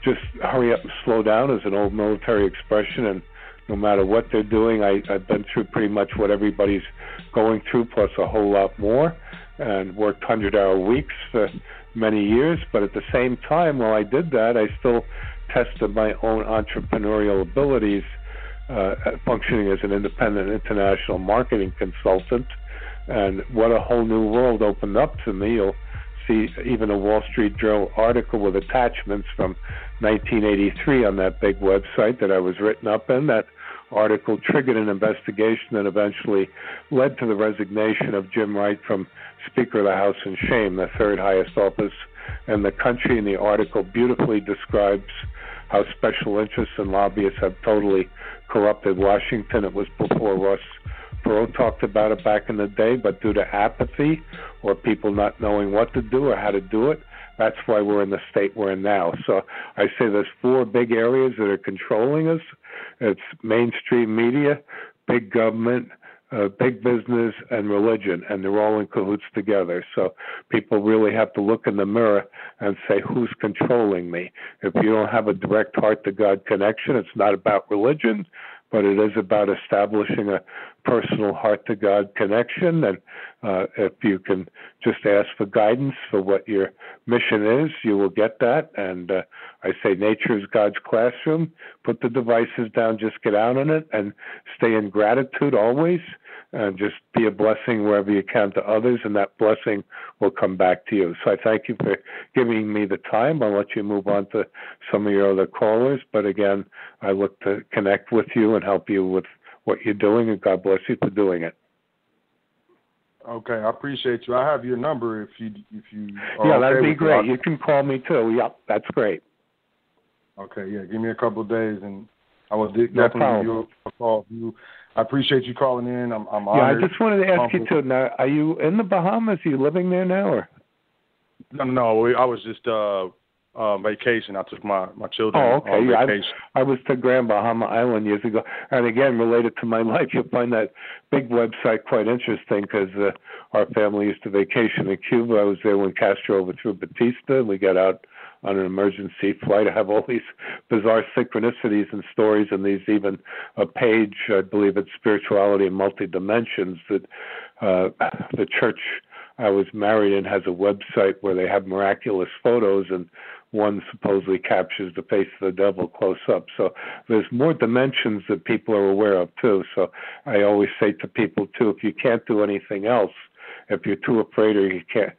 just hurry up and slow down, is an old military expression, and no matter what they're doing, I've been through pretty much what everybody's going through, plus a whole lot more, and worked 100-hour weeks for many years. But at the same time, while I did that, I still tested my own entrepreneurial abilities, functioning as an independent international marketing consultant. And what a whole new world opened up to me. You'll see even a Wall Street Journal article with attachments from 1983 on that big website that I was written up in. That article triggered an investigation that eventually led to the resignation of Jim Wright from Speaker of the House in shame, the third highest office in the country. And the article beautifully describes how special interests and lobbyists have totally corrupted Washington. It was before Ross Perot talked about it back in the day, but due to apathy or people not knowing what to do or how to do it, that's why we're in the state we're in now. So I say there's four big areas that are controlling us. It's mainstream media, big government, big business, and religion, and they're all in cahoots together. So people really have to look in the mirror and say, who's controlling me? If you don't have a direct heart-to-God connection, it's not about religion, but it is about establishing a personal heart-to-God connection. And if you can just ask for guidance for what your mission is, you will get that. And I say nature is God's classroom. Put the devices down, just get out on it, and stay in gratitude always. And just be a blessing wherever you can to others, and that blessing will come back to you. So I thank you for giving me the time. I'll let you move on to some of your other callers. But again, I look to connect with you and help you with what you're doing, and God bless you for doing it. Okay, I appreciate you. I have your number if you yeah, that'd be great. You can call me too. Yep, that's great. Okay, yeah, give me a couple of days, and I will definitely give you a call. I appreciate you calling in. I'm honored. Yeah, I just wanted to ask you too. Now, are you in the Bahamas? Are you living there now, or? No. I was just vacation. I took my children on vacation. I was to Grand Bahama Island years ago, and again, related to my life, you'll find that big website quite interesting because our family used to vacation in Cuba. I was there when Castro overthrew Batista. We got out on an emergency flight. I have all these bizarre synchronicities and stories, and these even a page, I believe it's Spirituality in Multi-Dimensions, that the church I was married in has a website where they have miraculous photos, and one supposedly captures the face of the devil close up. So there's more dimensions that people are aware of too. So I always say to people too, if you can't do anything else, if you're too afraid or you can't,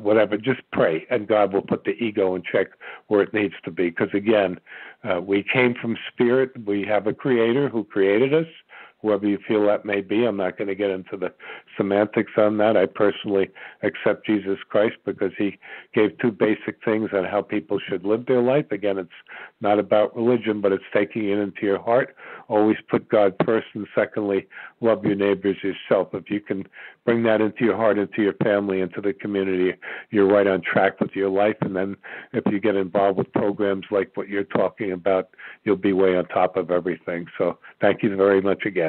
whatever, just pray, and God will put the ego in check where it needs to be. Because again, we came from spirit. We have a creator who created us. whoever you feel that may be. I'm not going to get into the semantics on that. I personally accept Jesus Christ because he gave two basic things on how people should live their life. Again, it's not about religion, but it's taking it into your heart. Always put God first, and secondly, love your neighbors yourself. If you can bring that into your heart, into your family, into the community, you're right on track with your life. And then if you get involved with programs like what you're talking about, you'll be way on top of everything. So thank you very much again.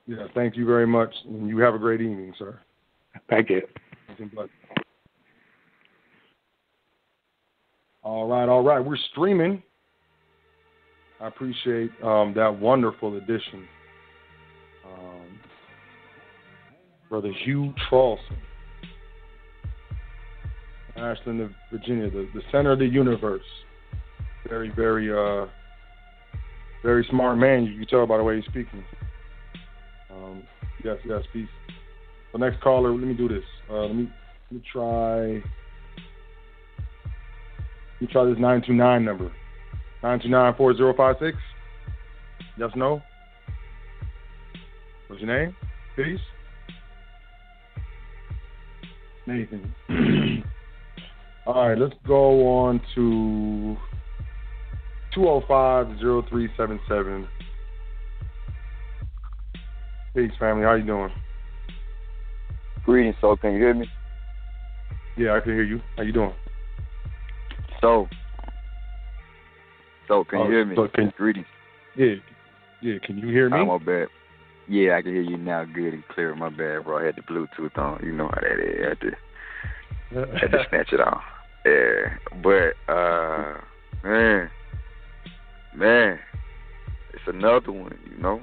Yeah, thank you very much. And you have a great evening, sir. Thank you. All right. We're streaming. I appreciate that wonderful addition. Brother Hugh Charleston, Ashland, Virginia, the center of the universe. Very, very, very smart man. You can tell by the way he's speaking. Yes, peace. The next caller, let me do this. Let me try this 929 number. 929-4056. Yes, no? What's your name? Peace. Nathan. All right, let's go on to 205-0377. Peace, family. How you doing? Greetings, so can you hear me? Yeah, I can hear you. How you doing? So can you hear me? Greetings. Yeah. Can you hear me? My bad. Yeah, I can hear you now good and clear. My bad, bro. I had the Bluetooth on. You know how that is. I had to snatch it off. Yeah. But, man, it's another one, you know.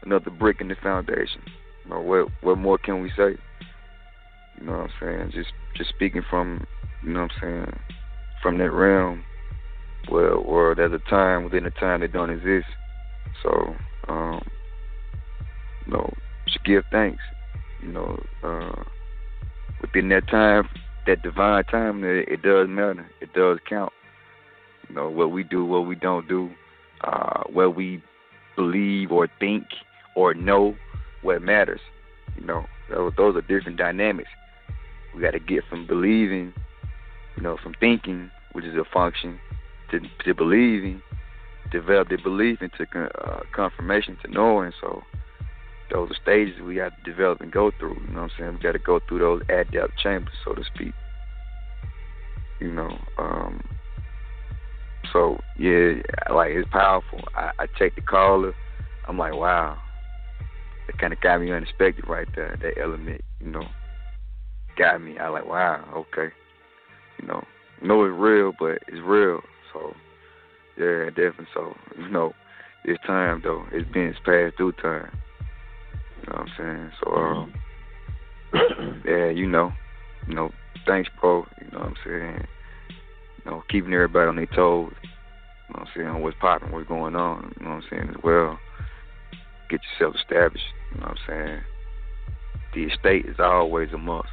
Another brick in the foundation. You know, what more can we say? You know what I'm saying? Just speaking from, you know what I'm saying, from that realm where there's a time within a time that don't exist. So, you know, should give thanks. You know, within that time, that divine time, it does matter. It does count. You know, what we do, what we don't do, what we believe or think or know, what matters. You know, those are different dynamics. We got to get from believing, you know, from thinking, which is a function, to believing, develop the belief into confirmation to knowing. So those are stages we have to develop and go through. You know what I'm saying? We got to go through those adept chambers, so to speak. You know, so yeah, like it's powerful. I checked the caller. I'm like, wow, it kind of got me unexpected right there. That element, you know, got me. I like, wow, okay. You know it's real, but it's real. So yeah, definitely. So you know, it's time though. It's past due time. You know what I'm saying? So yeah, you know, thanks, bro. You know what I'm saying? You know, keeping everybody on their toes. You know what I'm saying? What's popping, what's going on. You know what I'm saying as well. Get yourself established. You know what I'm saying? The estate is always a must.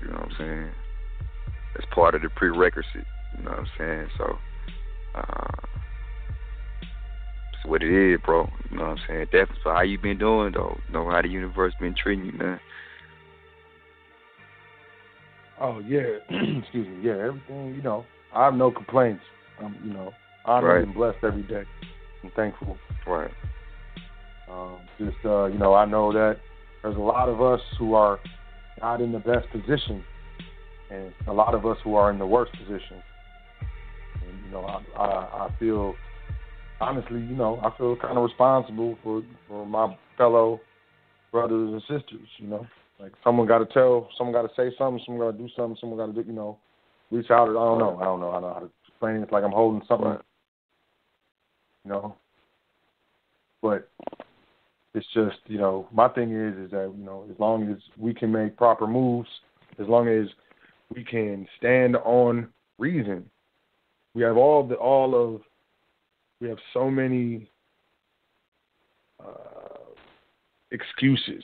You know what I'm saying? That's part of the prerequisite. You know what I'm saying? So, it's what it is, bro. You know what I'm saying? Definitely. So, how you been doing, though? You know, how the universe been treating you, man? Oh, yeah. Excuse me. Yeah, everything, you know, I have no complaints. You know, I'm right. Blessed every day. I'm thankful. Right. You know, I know that there's a lot of us who are not in the best position, and a lot of us who are in the worst position. And, you know, I feel, honestly, you know, I feel kind of responsible for my fellow brothers and sisters, you know. Like, someone got to say something, someone got to do something, someone got to, you know, reach out. I don't know how to explain it. It's like I'm holding something, right. You know. But it's just, you know, my thing is that, you know, as long as we can make proper moves, as long as we can stand on reason, we have we have so many excuses.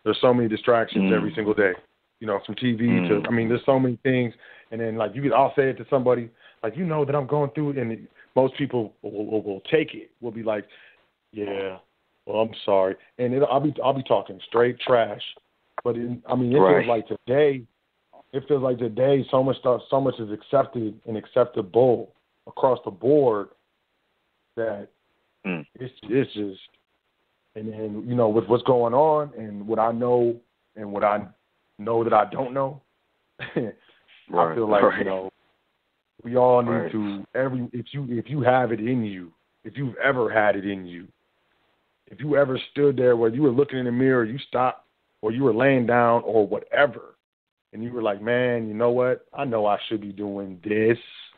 There's so many distractions every single day, you know, from TV to, I mean, there's so many things. And then, like, I'll say it to somebody, like, you know that I'm going through it, and most people will take it. Will be like, yeah, well, I'm sorry, and I'll be talking straight trash. But it feels like today. It feels like today so much is accepted and acceptable across the board that it's just. And then, you know, with what's going on and what I know and what I know that I don't know, I feel like, you know, we all need to if you have it in you, if you've ever had it in you, if you ever stood there where you were looking in the mirror, you stopped, or you were laying down or whatever, and you were like, man, you know what? I know I should be doing this,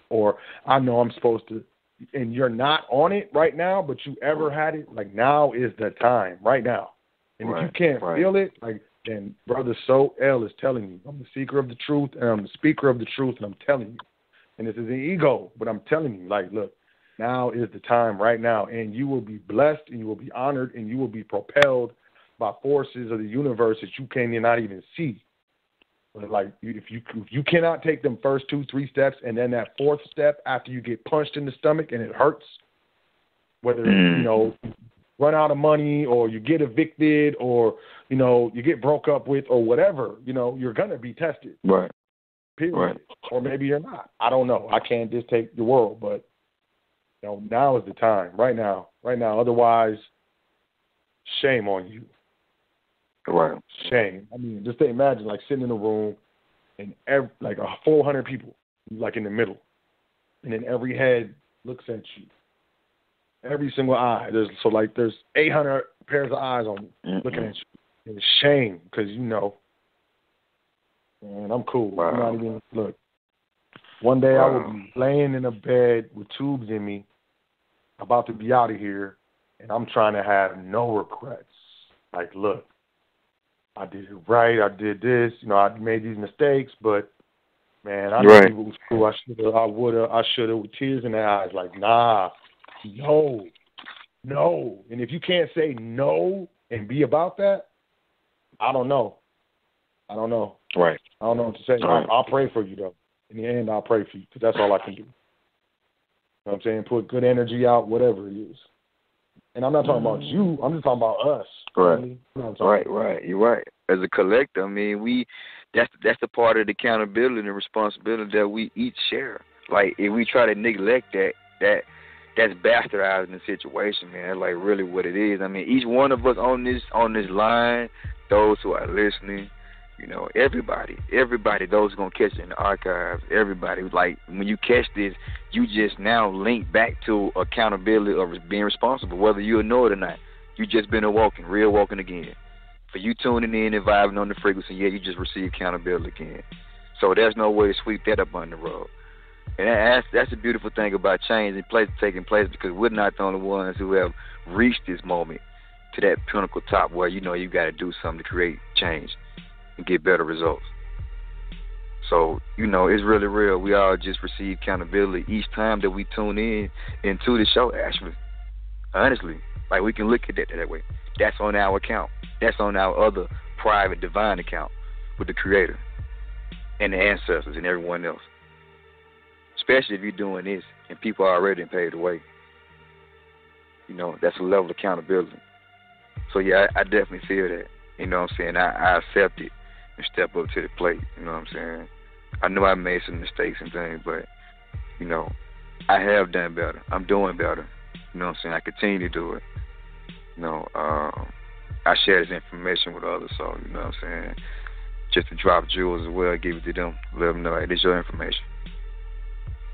or I know I'm supposed to, and you're not on it right now, but you ever had it, like now is the time, right now. And if you can't feel it, like, then Brother L is telling you, I'm the seeker of the truth, and I'm the speaker of the truth, and I'm telling you. And this is an ego, but I'm telling you, like, look, now is the time right now, and you will be blessed, and you will be honored, and you will be propelled by forces of the universe that you cannot even see. But like, if you cannot take them first 2-3 steps, and then that fourth step after you get punched in the stomach and it hurts, whether you know, run out of money or you get evicted or, you know, you get broke up with or whatever, you know, you're gonna be tested. Right. Period. Right. Or maybe you're not. I don't know. I can't dictate the world, but you know, now is the time. Right now. Otherwise, shame on you. Right. Shame. I mean, just imagine like sitting in a room and 400 people, like in the middle, and then every head looks at you. Every single eye. There's 800 pairs of eyes on you looking at you. It's shame because you know, man, I'm cool. Wow. I'm not even look. One day I will be laying in a bed with tubes in me, about to be out of here, and I'm trying to have no regrets. Like, look, I did it right. I did this. You know, I made these mistakes, but man, I knew it was cool. I should have, with tears in the eyes. Like, nah, no. And if you can't say no and be about that, I don't know. Right. I don't know what to say. Right. I'll pray for you, though. In the end, I'll pray for you because that's all I can do. You know what I'm saying? Put good energy out, whatever it is. And I'm not talking about you. I'm just talking about us. Right. You know right. You're right. As a collective, I mean, that's the part of the accountability and responsibility that we each share. Like, if we try to neglect that's bastardizing the situation, man. That's like really what it is. I mean, each one of us on this line, those who are listening, you know, everybody, those who are going to catch it in the archives, everybody, like, when you catch this, you just now link back to accountability of being responsible, whether you know it or not. You just been real walking again. For you tuning in and vibing on the frequency, you just received accountability again. So there's no way to sweep that up under the rug. And that's the beautiful thing about change and taking place, because we're not the only ones who have reached this moment to that pinnacle top where, you know, you got to do something to create change and get better results. So, you know, it's really real. We all just receive accountability each time that we tune in into the show, actually. Honestly. Like, we can look at it that way. That's on our account. That's on our other private divine account with the Creator and the ancestors and everyone else. Especially if you're doing this and people are already paid the way. You know, that's a level of accountability. So, yeah, I definitely feel that. You know what I'm saying? I accept it and step up to the plate. You know what I'm saying? I know I made some mistakes and things, but, you know, I have done better. I'm doing better. You know what I'm saying? I continue to do it. You know, I share this information with others, so, you know what I'm saying? Just to drop jewels as well, give it to them, let them know, hey, this is your information.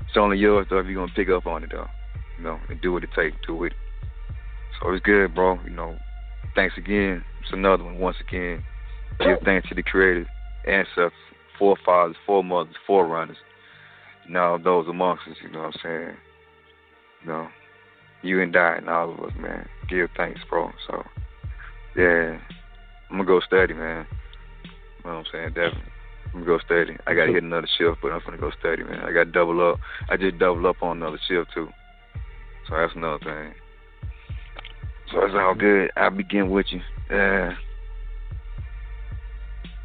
It's only yours, though, if you're going to pick up on it, though. You know, and do what it takes to do with it. So it's good, bro. You know, thanks again. It's another one. Once again, give thanks to the Creator, ancestors, forefathers, foremothers, forerunners, and all those amongst us, you know what I'm saying? You know, you and I and all of us, man. Give thanks, bro. So, yeah, I'm going to go study, man. You know what I'm saying? Definitely. I'm going to go study. I got to hit another shift, but I'm going to go study, man. I got to double up. I just doubled up on another shift, too. So that's another thing. So it's all good. I'll begin with you. Yeah.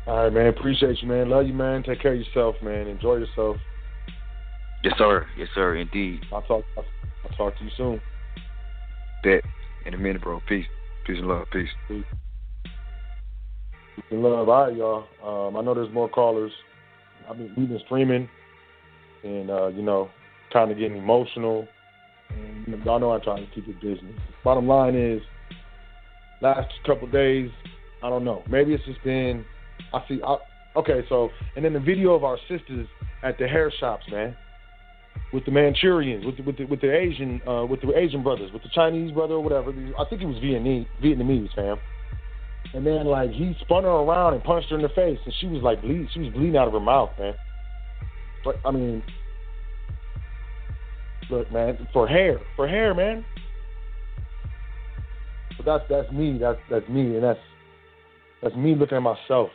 All right, man. Appreciate you, man. Love you, man. Take care of yourself, man. Enjoy yourself. Yes, sir. Yes, sir. Indeed. I'll talk Talk to you soon. Bet. In a minute, bro. Peace. Peace and love. Peace. Peace and love. All right, y'all. I know there's more callers. We've been streaming and, kind of getting emotional. And y'all know I try to keep it business. Bottom line is, last couple days, I don't know. Maybe it's just been, and then the video of our sisters at the hair shops, man, with the Manchurians, with the Asian brothers, with the Chinese brother or whatever. I think he was Vietnamese, fam. And then he spun her around and punched her in the face, and she was bleeding. She was bleeding out of her mouth, man. But look, man, for hair, man. But that's me. That's me, and that's me looking at myself.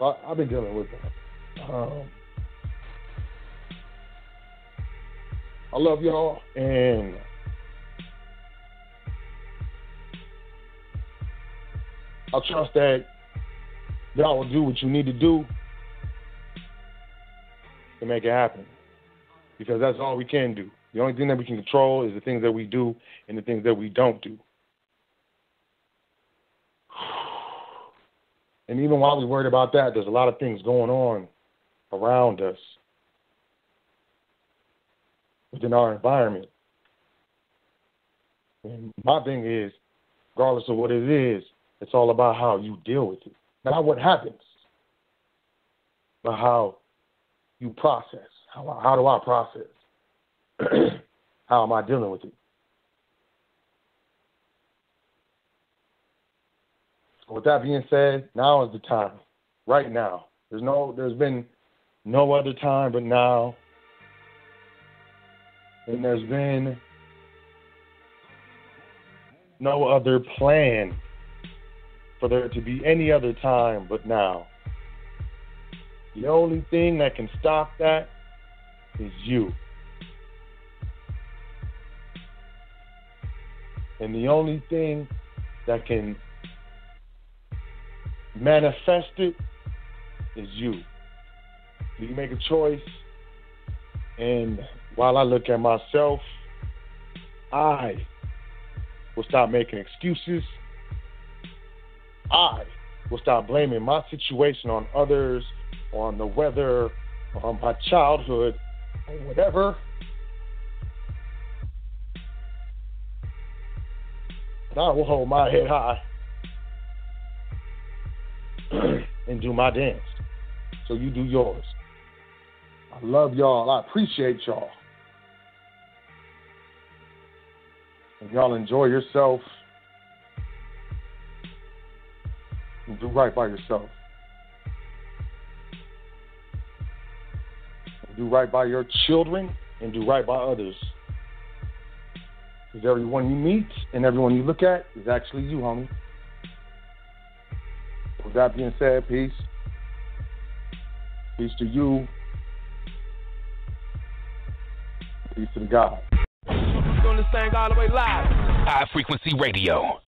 I've been dealing with that. I love y'all, and I trust that y'all will do what you need to do to make it happen, because that's all we can do. The only thing that we can control is the things that we do and the things that we don't do. And even while we're worried about that, there's a lot of things going on around us within our environment. And my thing is, regardless of what it is, it's all about how you deal with it. Not what happens, but how you process. How do I process? How am I dealing with it? With that being said, now is the time. Right now. There's been no other time but now. And there's been no other plan for there to be any other time but now. The only thing that can stop that is you. And the only thing that can manifest it is you. You make a choice, and while I look at myself, I will stop making excuses. I will stop blaming my situation on others, on the weather, on my childhood, or whatever. And I will hold my head high and do my dance. So you do yours. I love y'all. I appreciate y'all. And y'all enjoy yourself. And do right by yourself. And do right by your children and do right by others. Because everyone you meet and everyone you look at is actually you, homie. With that being said, peace. Peace to you. Peace to the God. Doing this thing all the way live. High Frequency Radio.